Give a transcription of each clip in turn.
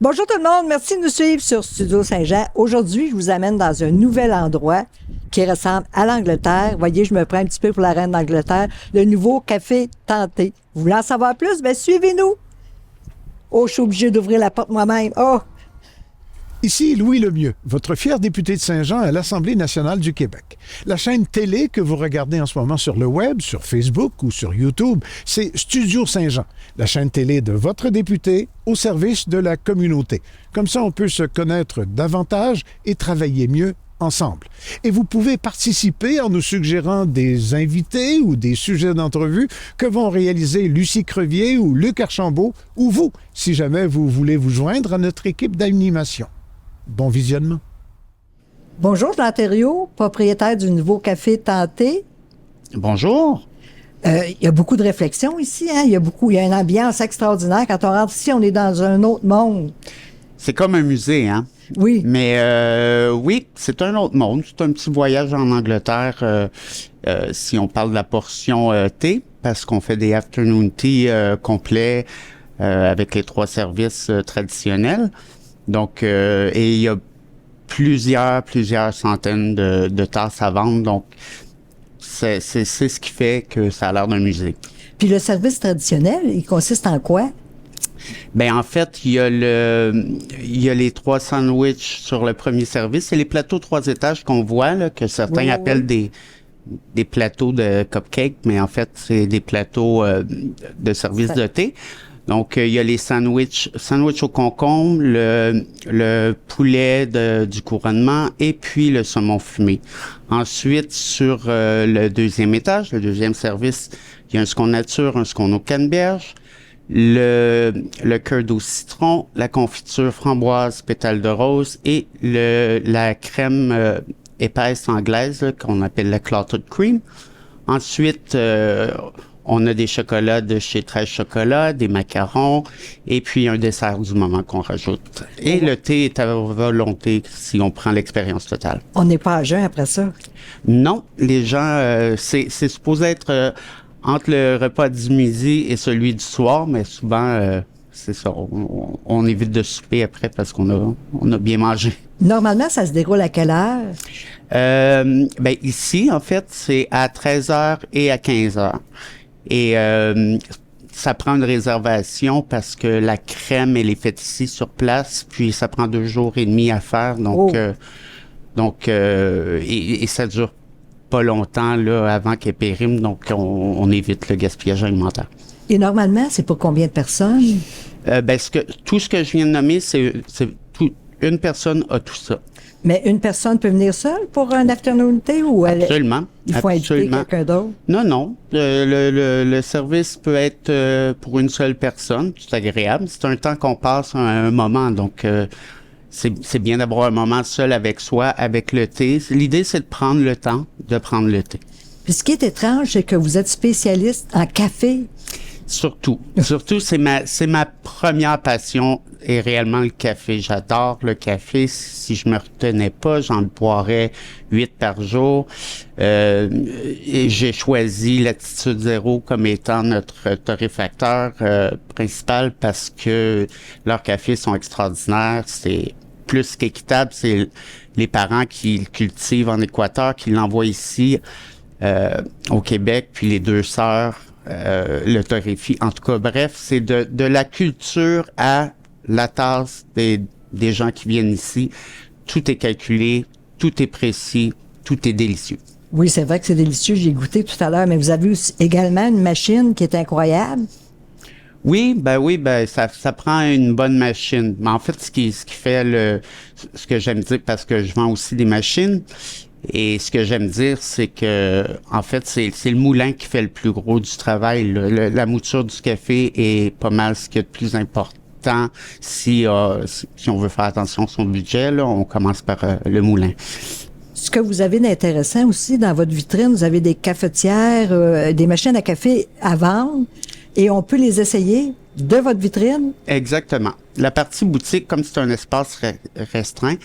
Bonjour tout le monde, merci de nous suivre sur Studio Saint-Jean. Aujourd'hui, je vous amène dans un nouvel endroit qui ressemble à l'Angleterre. Voyez, je me prends un petit peu pour la reine d'Angleterre. Le nouveau café Tenté. Vous voulez en savoir plus? Bien, suivez-nous. Oh, je suis obligé d'ouvrir la porte moi-même. Oh! Ici Louis Lemieux, votre fier député de Saint-Jean à l'Assemblée nationale du Québec. La chaîne télé que vous regardez en ce moment sur le web, sur Facebook ou sur YouTube, c'est Studio Saint-Jean, la chaîne télé de votre député au service de la communauté. Comme ça, on peut se connaître davantage et travailler mieux ensemble. Et vous pouvez participer en nous suggérant des invités ou des sujets d'entrevue que vont réaliser Lucie Crevier ou Luc Archambault ou vous, si jamais vous voulez vous joindre à notre équipe d'animation. Bon visionnement. Bonjour, Jean Thériault, propriétaire du nouveau café Tenté. Bonjour. Il y a beaucoup de réflexions ici, hein? Il y a une ambiance extraordinaire. Quand on rentre ici, on est dans un autre monde. C'est comme un musée, hein? Oui. Mais oui, c'est un autre monde. C'est un petit voyage en Angleterre si on parle de la portion thé, parce qu'on fait des afternoon tea complets avec les 3 services traditionnels. Donc, et il y a plusieurs centaines de tasses à vendre. Donc, c'est ce qui fait que ça a l'air d'un musée. Puis le service traditionnel, il consiste en quoi? Ben en fait, il y a les 3 sandwichs sur le premier service. C'est les plateaux 3 étages qu'on voit, là, que certains appellent des plateaux de cupcakes, mais en fait, c'est des plateaux de service de thé. Donc, il y a les sandwich au concombre, le poulet du couronnement et puis le saumon fumé. Ensuite, sur le deuxième étage, le deuxième service, il y a un scone nature, un scone au canneberge, le cœur d'eau citron, la confiture framboise, pétale de rose et la crème épaisse anglaise là, qu'on appelle la clotted cream. Ensuite, on a des chocolats de chez 13 Chocolats, des macarons, et puis un dessert du moment qu'on rajoute. Et le thé est à volonté si on prend l'expérience totale. On n'est pas à jeun après ça? Non, les gens, c'est supposé être entre le repas du midi et celui du soir, mais souvent, c'est ça, on évite de souper après parce qu'on a bien mangé. Normalement, ça se déroule à quelle heure? Ben ici, en fait, c'est à 13h et à 15h. Et ça prend une réservation parce que la crème, elle est faite ici sur place, puis ça prend 2 jours et demi à faire. Donc, et ça dure pas longtemps là avant qu'elle périme, donc on évite le gaspillage alimentaire. Et normalement, c'est pour combien de personnes? Ben tout ce que je viens de nommer, c'est une personne a tout ça. Mais une personne peut venir seule pour un afternoon tea ou Absolument. il faut inviter quelqu'un d'autre? Non. Le service peut être pour une seule personne. C'est agréable. C'est un temps qu'on passe à un moment. Donc, c'est bien d'avoir un moment seul avec soi, avec le thé. L'idée, c'est de prendre le temps de prendre le thé. Puis ce qui est étrange, c'est que vous êtes spécialiste en café. Surtout, c'est ma première passion est réellement le café. J'adore le café. Si je me retenais pas, j'en boirais 8 par jour. Et j'ai choisi Latitude Zéro comme étant notre torréfacteur principal parce que leurs cafés sont extraordinaires. C'est plus qu'équitable. C'est les parents qui le cultivent en Équateur, qui l'envoient ici au Québec, puis les 2 sœurs le torréfie. En tout cas, bref, c'est de la culture à la tasse des gens qui viennent ici. Tout est calculé, tout est précis, tout est délicieux. Oui, c'est vrai que c'est délicieux. J'ai goûté tout à l'heure, mais vous avez aussi également une machine qui est incroyable. Oui, ça prend une bonne machine. Mais en fait, ce qui fait ce que j'aime dire, parce que je vends aussi des machines, et ce que j'aime dire, c'est que, en fait, c'est le moulin qui fait le plus gros du travail. La mouture du café est pas mal ce qu'il y a de plus important. Si on veut faire attention à son budget, là, on commence par le moulin. Ce que vous avez d'intéressant aussi dans votre vitrine, vous avez des cafetières, des machines à café à vendre, et on peut les essayer de votre vitrine. Exactement. La partie boutique, comme c'est un espace restreint,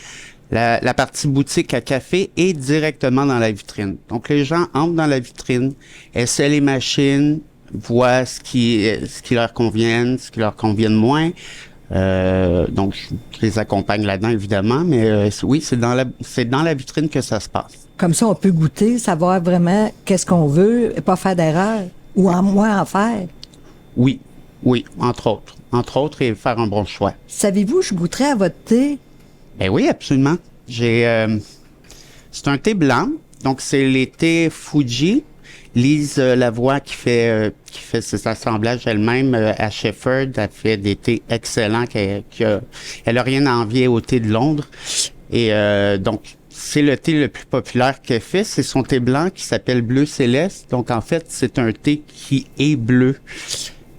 la partie boutique à café est directement dans la vitrine. Donc, les gens entrent dans la vitrine, essaient les machines, voient ce qui leur convient, ce qui leur convient moins. Donc, je les accompagne là-dedans, évidemment, mais oui, c'est dans la vitrine que ça se passe. Comme ça, on peut goûter, savoir vraiment qu'est-ce qu'on veut et pas faire d'erreur ou en moins en faire. Oui, entre autres. Entre autres, et faire un bon choix. Savez-vous, je goûterais à votre thé. Ben oui, absolument. C'est un thé blanc, donc c'est les thés Fuji. Lise Lavoie qui fait ses assemblages elle-même à Shefford, elle fait des thés excellents. Elle a rien à envier au thé de Londres. Et donc, c'est le thé le plus populaire qu'elle fait. C'est son thé blanc qui s'appelle Bleu Céleste. Donc, en fait, c'est un thé qui est bleu.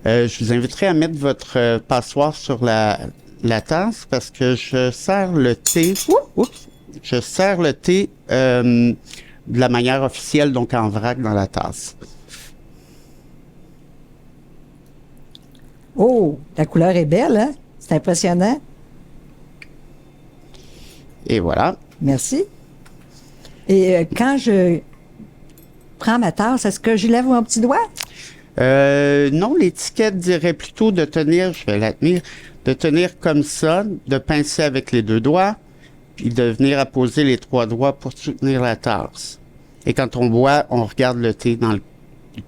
Je vous inviterai à mettre votre passoire sur la tasse parce que je sers le thé. Je sers le thé de la manière officielle, donc en vrac dans la tasse. Oh, la couleur est belle, hein? C'est impressionnant. Et voilà. Merci. Et quand je prends ma tasse, est-ce que je lève mon petit doigt? Non, l'étiquette dirait plutôt de tenir, je vais la tenir, de tenir comme ça, de pincer avec les 2 doigts, puis de venir apposer les 3 doigts pour soutenir la tasse. Et quand on boit, on regarde le thé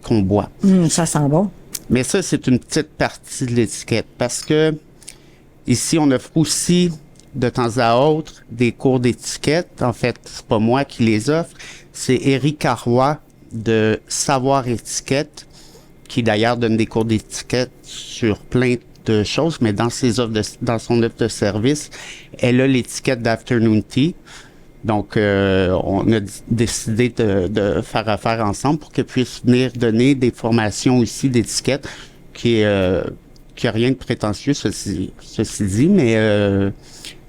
qu'on boit. Ça sent bon. Mais ça, c'est une petite partie de l'étiquette parce que ici, on offre aussi de temps à autre des cours d'étiquette. En fait, c'est pas moi qui les offre, c'est Éric Arroy de Savoir Étiquette qui d'ailleurs donne des cours d'étiquette sur plein de choses, mais dans son offre de service, elle a l'étiquette d'Afternoon Tea. Donc, on a décidé de faire affaire ensemble pour qu'elle puisse venir donner des formations aussi d'étiquette qui a rien de prétentieux, ceci dit, mais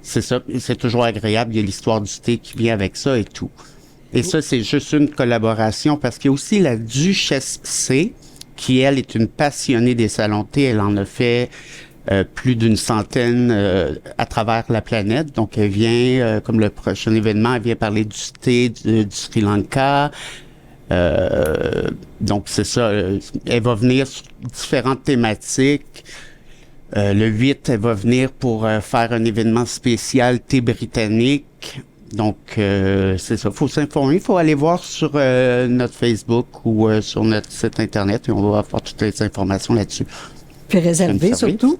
c'est ça, c'est toujours agréable. Il y a l'histoire du thé qui vient avec ça et tout. Et ça, c'est juste une collaboration parce qu'il y a aussi la Duchesse C, qui, elle, est une passionnée des salons de thé. Elle en a fait plus d'une centaine à travers la planète. Donc, elle vient, comme le prochain événement, elle vient parler du thé du Sri Lanka. Donc, c'est ça. Elle va venir sur différentes thématiques. Le 8, elle va venir pour faire un événement spécial thé britannique. Donc, c'est ça. Il faut s'informer. Il faut aller voir sur notre Facebook ou sur notre site Internet et on va avoir toutes les informations là-dessus. Puis réservé surtout.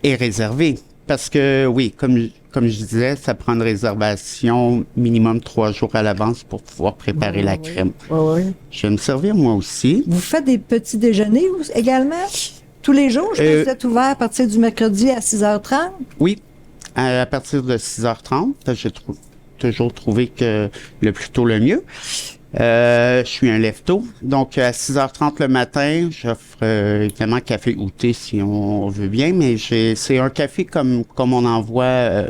Et réservé. Parce que, oui, comme je disais, ça prend une réservation minimum 3 jours à l'avance pour pouvoir préparer la crème. Oui. Je vais me servir moi aussi. Vous faites des petits déjeuners également? Tous les jours? Je pense que vous êtes ouvert à partir du mercredi à 6h30? Oui, à partir de 6h30. J'ai toujours trouvé que le plus tôt le mieux. Je suis un lève-tôt, donc à 6h30 le matin, j'offre évidemment café ou thé si on veut bien, mais c'est un café comme on en voit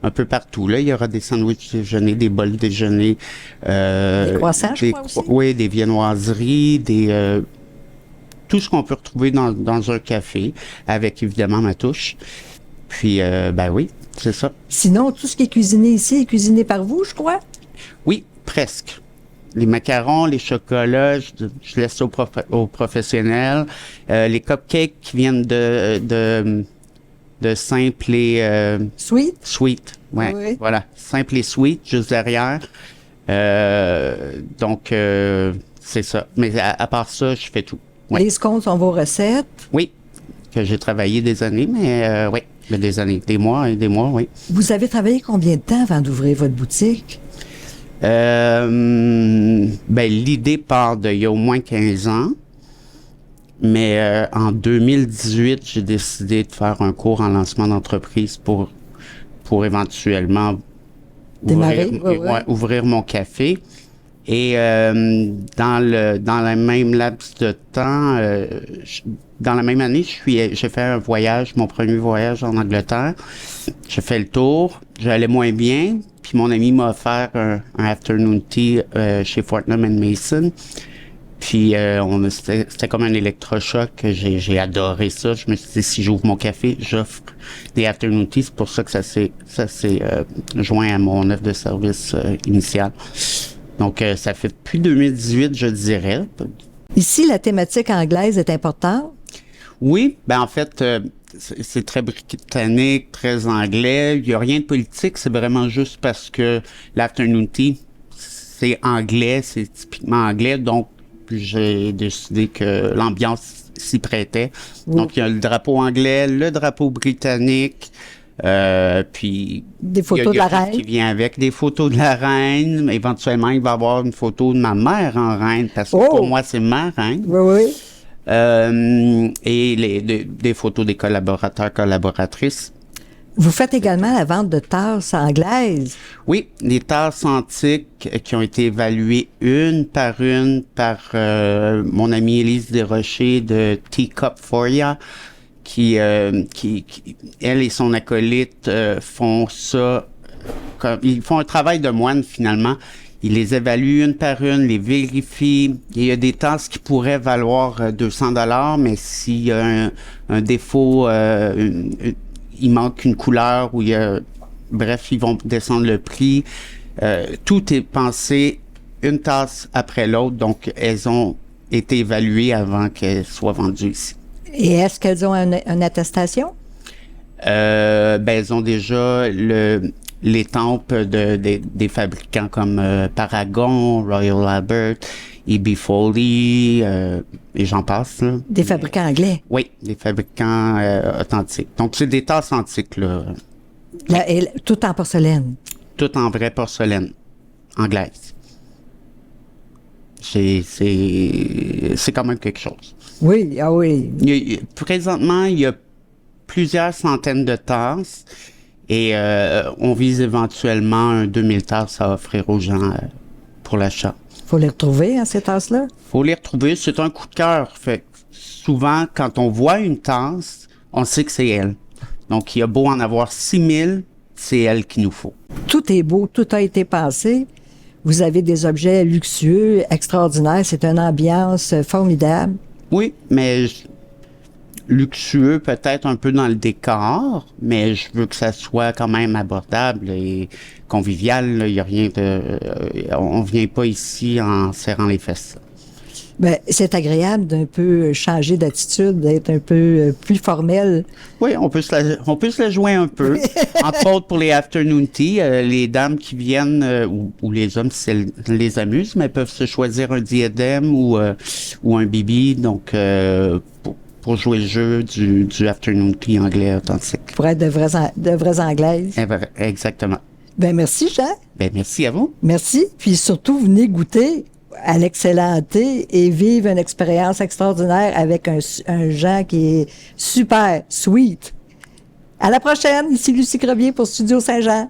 un peu partout. Là, il y aura des sandwichs déjeuner, des bols déjeuner. Des croissants, je crois aussi. Oui, des viennoiseries, tout ce qu'on peut retrouver dans un café, avec évidemment ma touche. Puis, ben oui, c'est ça. Sinon, tout ce qui est cuisiné ici est cuisiné par vous, je crois? Oui, presque. Les macarons, les chocolats, je laisse aux professionnels. Les cupcakes qui viennent de simple et... Sweet? Sweet, ouais. Oui. Voilà. Simple et sweet, juste derrière. Donc, c'est ça. Mais à part ça, je fais tout. Ouais. Les scones sont vos recettes? Oui, que j'ai travaillé des années, mais oui, des années, des mois et des mois, oui. Vous avez travaillé combien de temps avant d'ouvrir votre boutique? L'idée part d'il y a au moins 15 ans. Mais en 2018, j'ai décidé de faire un cours en lancement d'entreprise pour éventuellement ouvrir mon café. Et dans le même laps de temps, dans la même année, j'ai fait un voyage, mon premier voyage en Angleterre. J'ai fait le tour, j'allais moins bien, puis mon ami m'a offert un afternoon tea chez Fortnum & Mason. Puis c'était comme un électrochoc, j'ai adoré ça. Je me suis dit, si j'ouvre mon café, j'offre des afternoon tea. C'est pour ça que ça s'est joint à mon offre de service initial. Donc, ça fait depuis 2018, je dirais. Ici, la thématique anglaise est importante? Oui, ben en fait, c'est très britannique, très anglais. Il n'y a rien de politique, c'est vraiment juste parce que l'afternoon tea, c'est anglais, c'est typiquement anglais, donc j'ai décidé que l'ambiance s'y prêtait. Oui. Donc, il y a le drapeau anglais, le drapeau britannique, puis... Des photos de la reine. Qui vient avec des photos de la reine. Éventuellement, il va y avoir une photo de ma mère en reine, parce que pour moi, c'est ma reine. Oui, oui. Et des photos des collaborateurs, collaboratrices. Vous faites également la vente de tasses anglaises. Oui, des tasses antiques qui ont été évaluées une par mon amie Élise Desrochers de Teacup Foria, qui elle et son acolyte font ça, ils font un travail de moine finalement. Ils les évaluent une par une, les vérifient. Il y a des tasses qui pourraient valoir 200 $, mais s'il y a un défaut, il manque une couleur ou bref, ils vont descendre le prix. Tout est pensé une tasse après l'autre, donc elles ont été évaluées avant qu'elles soient vendues ici. Et est-ce qu'elles ont une attestation? Elles ont déjà l'étampe des fabricants comme Paragon, Royal Albert, E.B. Foley, et j'en passe. Là. Des fabricants anglais? Oui, des fabricants authentiques. Donc, c'est des tasses antiques, là. Tout en porcelaine? Tout en vraie porcelaine anglaise. C'est quand même quelque chose. Oui, ah oui. Présentement, il y a plusieurs centaines de tasses et on vise éventuellement un 2000 tasses à offrir aux gens pour l'achat. Faut les retrouver, hein, ces tasses-là? Faut les retrouver. C'est un coup de cœur. Fait souvent, quand on voit une tasse, on sait que c'est elle. Donc, il y a beau en avoir 6000, c'est elle qu'il nous faut. Tout est beau, tout a été pensé. Vous avez des objets luxueux, extraordinaires. C'est une ambiance formidable. Oui, mais luxueux peut-être un peu dans le décor, mais je veux que ça soit quand même abordable et convivial. Il y a rien de... on vient pas ici en serrant les fesses. Ben, c'est agréable d'un peu changer d'attitude, d'être un peu plus formel. Oui, on peut se la jouer un peu. Entre autres, pour les afternoon tea, les dames qui viennent, ou les hommes, si ça les amuse, mais peuvent se choisir un diadème ou un bibi, donc pour jouer le jeu du afternoon tea anglais authentique. Pour être de vraies Anglaises. Exactement. Ben merci, Jean. Ben merci à vous. Merci. Puis surtout, venez goûter à l'excellent thé et vivre une expérience extraordinaire avec un Jean qui est super sweet. À la prochaine. Ici Lucie Crevier pour Studio Saint-Jean.